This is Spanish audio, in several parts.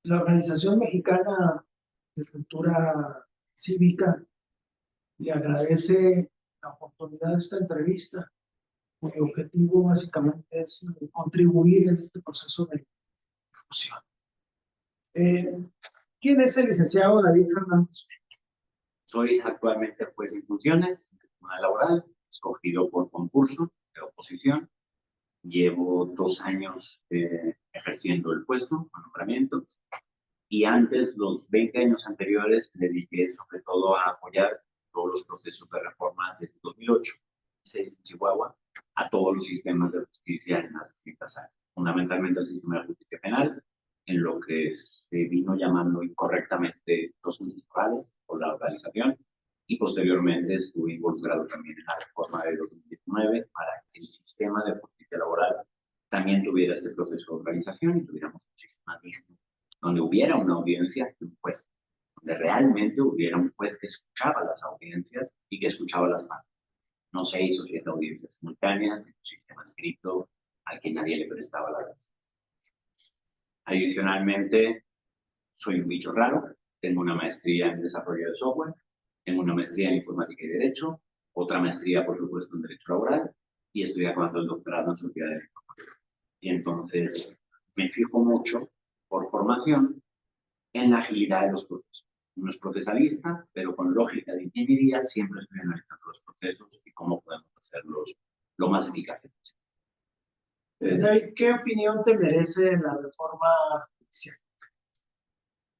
La Organización Mexicana de Cultura Cívica le agradece la oportunidad de esta entrevista, cuyo objetivo básicamente es contribuir en este proceso de difusión. ¿Quién es el licenciado David Fernández? Soy actualmente juez en funciones en el Tribunal Laboral, escogido por concurso de oposición. Llevo 2 años ejerciendo el puesto, con nombramiento, y antes, los 20 años anteriores, me dediqué sobre todo a apoyar todos los procesos de reforma desde 2008, en Chihuahua, a todos los sistemas de justicia en las distintas áreas, fundamentalmente el sistema de justicia penal, en lo que se vino llamando incorrectamente los municipales o la organización, y posteriormente estuve involucrado también en la reforma de 2019 para que el sistema de justicia laboral también tuviera este proceso de organización y tuviéramos un sistema digno, donde hubiera una audiencia de un juez, donde realmente hubiera un juez que escuchaba las audiencias y que escuchaba las partes. No se hizo 7 audiencias simultáneas en un sistema escrito al que nadie le prestaba la razón. Adicionalmente, soy un bicho raro, tengo una maestría en desarrollo de software, tengo una maestría en informática y derecho, otra maestría, por supuesto, en derecho laboral, y estoy acabando el doctorado en sociedad de la información. Y entonces me fijo mucho, por formación, en la agilidad de los procesos. Uno es procesalista, pero con lógica de ingeniería siempre estoy analizando los procesos y cómo podemos hacerlos lo más eficaces posible. David, ¿qué opinión te merece la reforma judicial?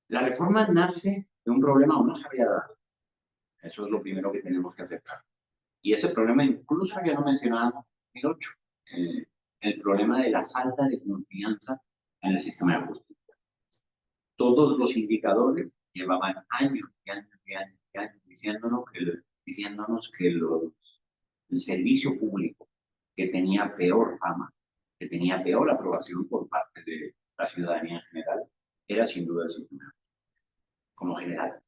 La reforma nace de un problema aún no se había dado. Eso es lo primero que tenemos que aceptar. Y ese problema incluso ya lo mencionábamos en 2008. El problema de la falta de confianza en el sistema de justicia. Todos los indicadores llevaban años y años y años y años diciéndonos que el servicio público, que tenía peor fama, que tenía peor aprobación por parte de la ciudadanía en general, era sin duda el sistema como general.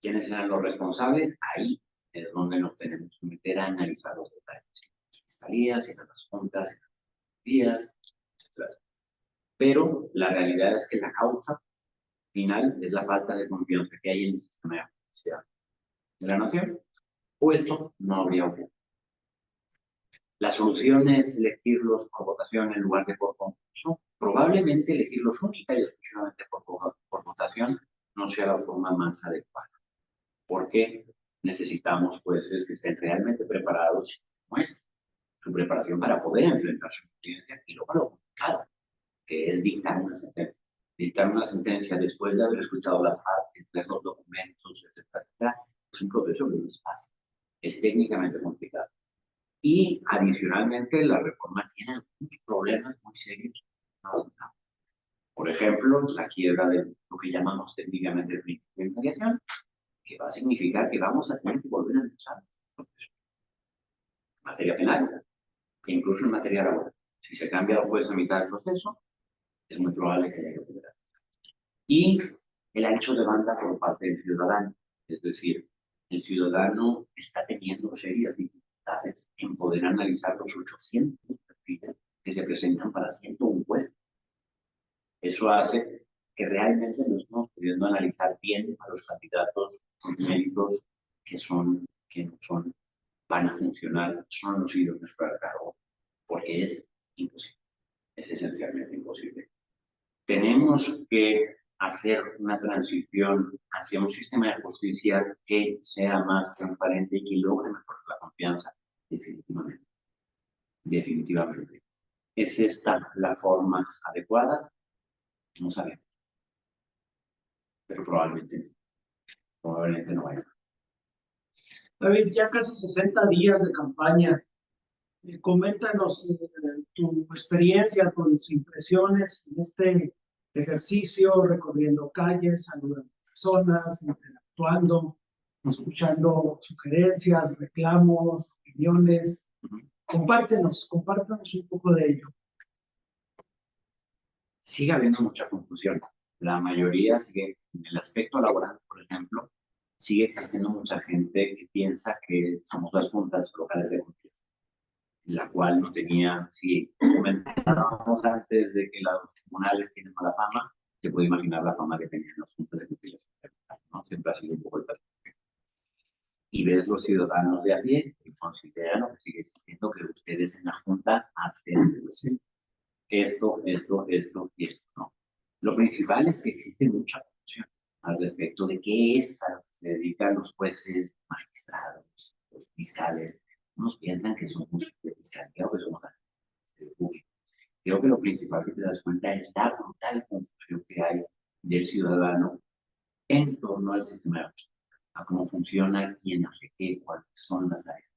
¿Quiénes eran los responsables? Ahí es donde nos tenemos que meter a analizar los detalles. En las fiscalías, en las juntas, en las vías, etc. Pero la realidad es que la causa final es la falta de confianza que hay en el sistema de justicia de la nación, o esto no habría ocurrido. La solución es elegirlos por votación en lugar de por concurso. Probablemente elegirlos única y exclusivamente por votación no sea la forma más adecuada. ¿Por qué? Necesitamos jueces que estén realmente preparados y muestren su preparación para poder enfrentar su audiencia y luego lo complicado, que es dictar una sentencia. Dictar una sentencia después de haber escuchado las partes, ver los documentos, etcétera, etcétera, es un proceso que no es fácil, es técnicamente complicado. Y adicionalmente la reforma tiene algunos problemas muy serios. Por ejemplo, la quiebra de lo que llamamos técnicamente el principio de mediación, que va a significar que vamos a tener que volver a empezar el proceso. En materia penal, e incluso en materia laboral. Si se cambia el juez a mitad del proceso, es muy probable que haya que volver a empezar. Y el ancho de banda por parte del ciudadano, es decir, el ciudadano está teniendo serias dificultades en poder analizar los 800 perfiles que se presentan para 101 puestos. Eso hace que realmente no estamos pudiendo analizar bien a los candidatos con méritos que no son, van a funcionar, son los idóneos para el cargo, porque es imposible, es esencialmente imposible. Tenemos que hacer una transición hacia un sistema de justicia que sea más transparente y que logre mejorar la confianza, definitivamente. Definitivamente. ¿Es esta la forma adecuada? No sabemos. Pero probablemente no vaya. David, ya casi 60 días de campaña. Coméntanos tu experiencia, tus impresiones en este ejercicio, recorriendo calles, saludando personas, interactuando, escuchando sugerencias, reclamos, opiniones. Compártenos un poco de ello. Sigue habiendo mucha confusión. La mayoría sigue, en el aspecto laboral, por ejemplo, sigue existiendo mucha gente que piensa que somos las juntas locales de confianza. en la cual no tenía, si comentábamos antes de que los tribunales tienen mala fama, se puede imaginar la fama que tenían los juntas de conciliación, ¿no? Siempre ha sido un poco el caso. Y ves los ciudadanos de a pie y consideran lo que sigue diciendo que ustedes en la Junta hacen esto y esto, ¿no? Lo principal es que existe mucha confusión al respecto de qué es a lo que se dedican los jueces, magistrados, los fiscales. Unos piensan que somos de fiscalía o que somos de público. Creo que lo principal que te das cuenta es la brutal confusión que hay del ciudadano en torno al sistema de justicia, a cómo funciona, quién hace qué, cuáles son las tareas.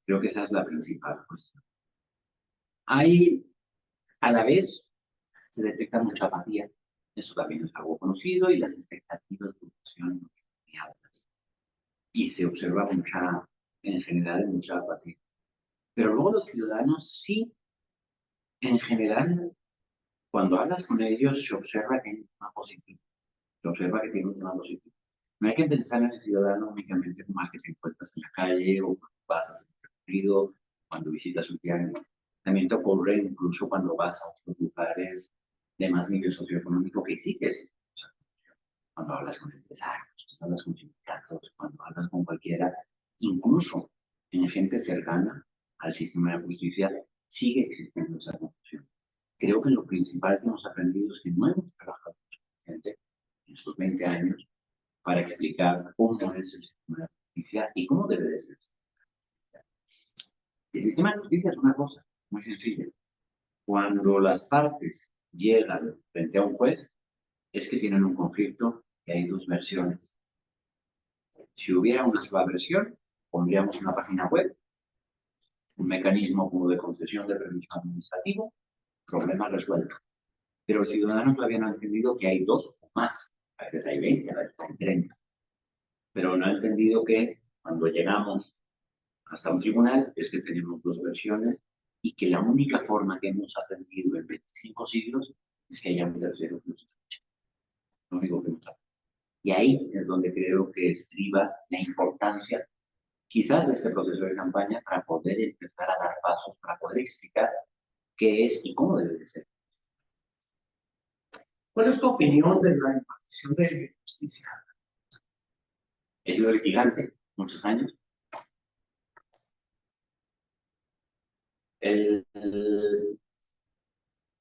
Creo que esa es la principal cuestión. Hay, a la vez, se detecta mucha apatía. Eso también es algo conocido y las expectativas de educación muy altas. Y se observa mucha, en general, mucha apatía. Pero luego los ciudadanos sí, en general, cuando hablas con ellos, se observa que hay un tema positivo. Se observa que tiene un tema positivo. No hay que pensar en el ciudadano únicamente como al que te encuentras en la calle o cuando vas a hacer un recorrido, cuando visitas un tianguis. También te ocurre incluso cuando vas a otros lugares de más nivel socioeconómico que sí que existe. O sea, cuando hablas con empresarios, cuando hablas con sindicatos, cuando hablas con cualquiera, incluso en gente cercana al sistema de justicia, sigue existiendo esa confusión. Creo que lo principal que hemos aprendido es que no hemos trabajado suficiente en estos 20 años para explicar cómo es el sistema de justicia y cómo debe de ser. El sistema de justicia es una cosa muy sencilla. Cuando las partes llegan frente a un juez, es que tienen un conflicto y hay dos versiones. Si hubiera una sola versión, pondríamos una página web, un mecanismo como de concesión de permiso administrativo, problema resuelto. Pero el ciudadano todavía no ha entendido que hay dos o más. A veces hay 20, a veces hay 30. Pero no ha entendido que cuando llegamos hasta un tribunal es que tenemos dos versiones y que la única forma que hemos aprendido en 25 siglos es que haya un tercero que nos escuche. Lo único que nos aprendido. Y ahí es donde creo que estriba la importancia, quizás, de este proceso de campaña para poder empezar a dar pasos, para poder explicar qué es y cómo debe de ser. ¿Cuál es tu opinión de la impartición de justicia? He sido litigante muchos años.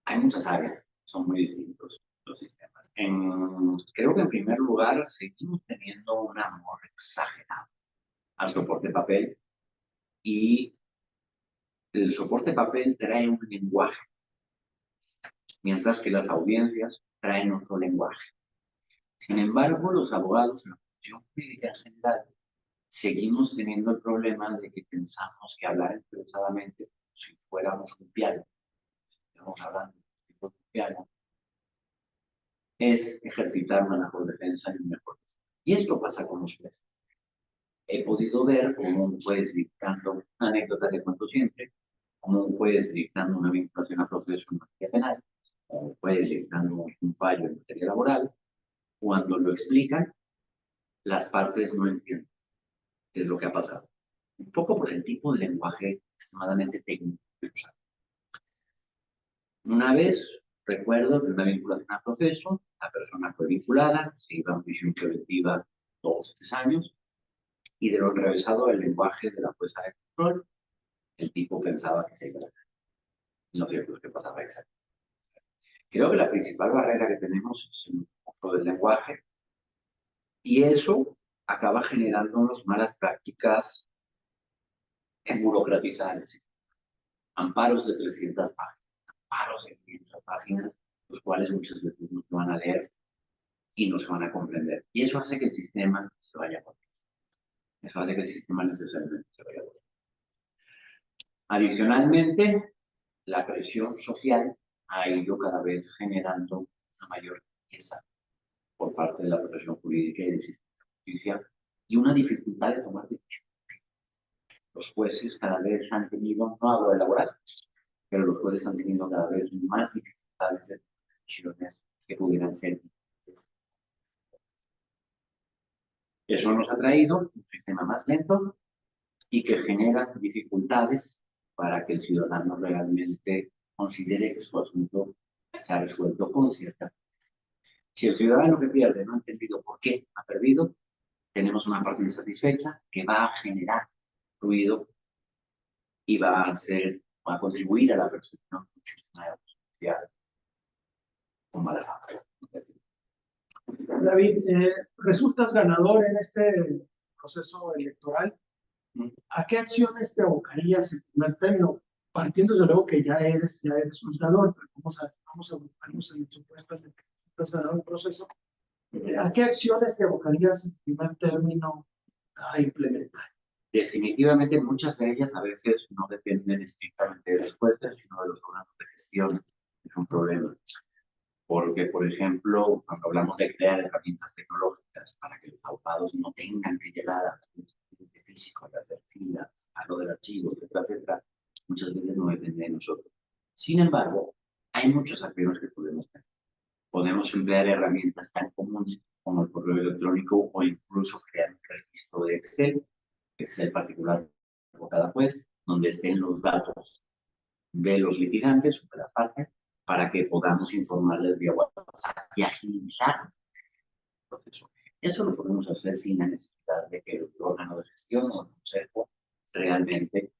Hay muchas áreas, son muy distintos los sistemas. Creo que en primer lugar seguimos teniendo un amor exagerado al soporte papel y el soporte papel trae un lenguaje, mientras que las audiencias traen otro lenguaje. Sin embargo, los abogados en la función jurídica en general seguimos teniendo el problema de que pensamos que hablar interesadamente, si fuéramos un piano, estamos hablando de un piano, es ejercitar una mejor defensa y un mejor defensa. Y esto pasa con los jueces. He podido ver cómo un juez dictando una anécdota que cuento siempre, como un juez dictando una vinculación a proceso en materia penal, como un juez dictando un fallo en materia laboral, cuando lo explican, las partes no entienden qué es lo que ha pasado. Un poco por el tipo de lenguaje extremadamente técnico. Una vez, recuerdo de una vinculación a proceso, la persona fue vinculada, se iba a una prisión preventiva 2 o 3 años, y de lo atravesado el lenguaje de la jueza de control, el tipo pensaba que se iba a ganar. No sé qué pasaba exactamente. Creo que la principal barrera que tenemos es un poco del lenguaje, y eso acaba generándonos malas prácticas en burocratizar. Amparos de 300 páginas, amparos de 500 páginas, los cuales muchas veces no se van a leer y no se van a comprender. Y eso hace que el sistema se vaya por. Eso hace que el sistema necesariamente se vaya por. Adicionalmente, la presión social ha ido cada vez generando una mayor riqueza por parte de la profesión jurídica y del sistema de justicia y una dificultad de tomar decisiones. Los jueces cada vez han tenido, no hablo de laboral, pero los jueces han tenido cada vez más dificultades de tomar decisiones que pudieran ser. Eso nos ha traído un sistema más lento y que genera dificultades para que el ciudadano realmente considere que su asunto se ha resuelto con cierta. Si el ciudadano que pierde no ha entendido por qué ha perdido, tenemos una parte insatisfecha que va a generar ruido y va a contribuir a la percepción de un sistema social con mala fama. David, resultas ganador en este proceso electoral. ¿A qué acciones te abocarías en primer término? Partiendo desde luego que ya eres juzgador, pero vamos a abocarnos en el supuesto de que estás ganando el proceso. ¿A qué acciones te abocarías en primer término a implementar? Definitivamente muchas de ellas a veces no dependen estrictamente de los jueces, sino de los órganos de gestión. Es un problema. Porque, por ejemplo, cuando hablamos de crear herramientas tecnológicas para que los abogados no tengan que llegar a físico, de hacer filas, a lo del archivo, etcétera, etcétera, muchas veces no depende de nosotros. Sin embargo, hay muchos activos que podemos tener. Podemos emplear herramientas tan comunes como el correo electrónico o incluso crear un registro de Excel particular por cada juez, donde estén los datos de los litigantes o de las partes, para que podamos informarles vía WhatsApp y agilizar el proceso. Eso lo podemos hacer sin la necesidad de que el órgano de gestión o el consejo realmente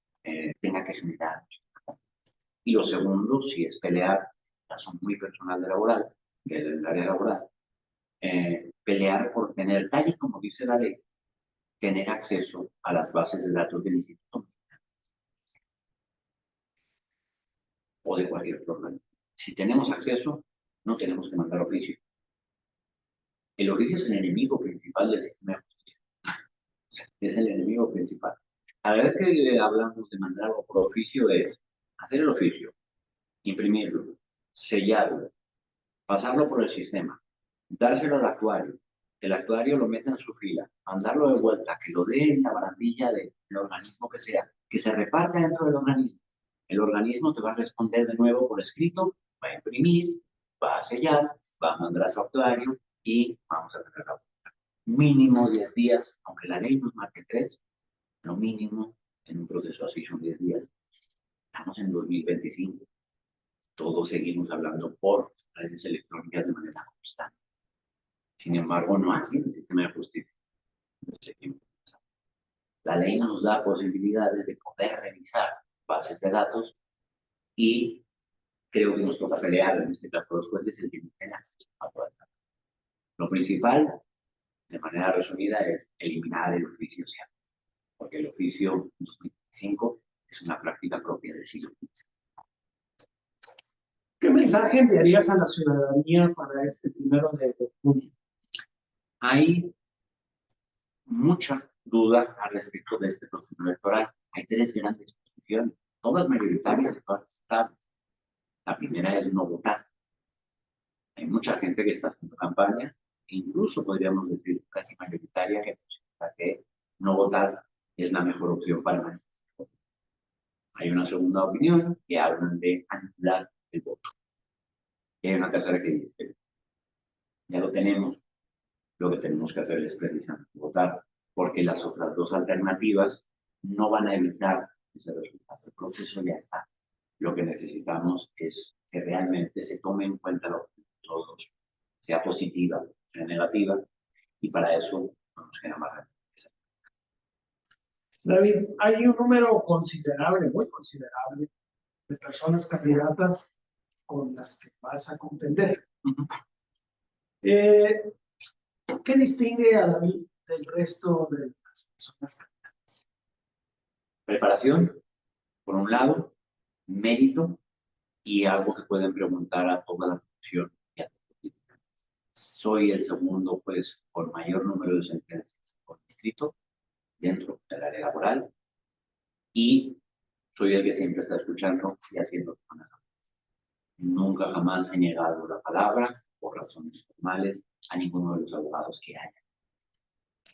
tenga que generar. Y lo segundo, si es pelear, caso muy personal del área laboral, pelear por tener, tal y como dice la ley, tener acceso a las bases de datos del instituto o de cualquier programa. Si tenemos acceso, no tenemos que mandar oficio. El oficio es el enemigo principal del sistema de justicia. Es el enemigo principal. A la vez que hablamos de mandar algo por oficio es hacer el oficio, imprimirlo, sellarlo, pasarlo por el sistema, dárselo al actuario, que el actuario lo meta en su fila, mandarlo de vuelta, que lo dé en la barandilla del organismo que sea, que se reparta dentro del organismo. El organismo te va a responder de nuevo por escrito, va a imprimir, va a sellar, va a mandar a su actuario y vamos a tener mínimo 10 días, aunque la ley nos marque 3, lo mínimo en un proceso así son 10 días. Estamos en 2025. Todos seguimos hablando por redes electrónicas de manera constante. Sin embargo, no así el sistema de justicia. La ley nos da posibilidades de poder revisar bases de datos y creo que nos toca pelear en este caso los jueces el que tienen acceso a toda esta. Lo principal, de manera resumida, es eliminar el oficio social, porque el oficio en 2025 es una práctica propia del siglo XV. ¿Qué mensaje enviarías a la ciudadanía para este 1 de junio? Hay mucha duda al respecto de este proceso electoral. Hay 3 grandes posiciones, todas mayoritarias y todas estables. La primera es no votar. Hay mucha gente que está haciendo campaña, e incluso podríamos decir casi mayoritaria, que considera que no votar es la mejor opción para manifestar. Hay una segunda opinión que hablan de anular el voto. Y hay una tercera que dice, ya lo tenemos, lo que tenemos que hacer es precisamente votar, porque las otras 2 alternativas no van a evitar ese resultado. El proceso ya está. Lo que necesitamos es que realmente se tome en cuenta lo que todos, sea positiva, sea negativa, y para eso no nos queda más. David, hay un número considerable, muy considerable, de personas candidatas con las que vas a contender. ¿Qué distingue a David del resto de las personas candidatas? Preparación, por un lado, mérito y algo que pueden preguntar a toda la población. Soy el segundo juez con mayor número de sentencias por distrito dentro del área laboral y soy el que siempre está escuchando y haciendo cosas. Nunca jamás he negado la palabra por razones formales a ninguno de los abogados que haya.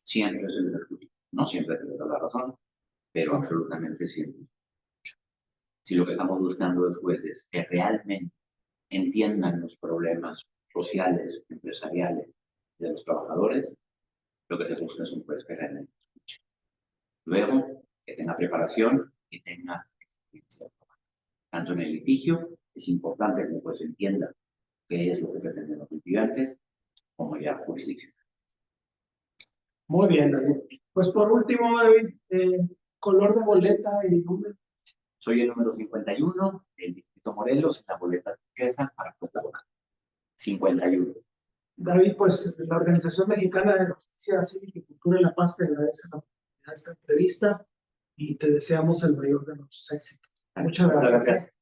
Siempre se les escucha. No siempre te doy la razón, pero absolutamente siempre. Si lo que estamos buscando los jueces es que realmente entiendan los problemas sociales, empresariales de los trabajadores, lo que se busca es un juez que realmente escuche. Luego, que tenga preparación, que tenga Tanto en el litigio, es importante que el juez entienda qué es lo que pretenden los litigantes, como ya jurisdicción. Muy bien, David. Pues por último, David, color de boleta y número. Soy el número 51 del Distrito Morelos, la boleta turquesa para Cotabona. 51. David, pues la Organización Mexicana de Justicia Cívica y Cultura y la Paz te agradece la oportunidad de esta entrevista y te deseamos el mayor de los éxitos. Muchas gracias.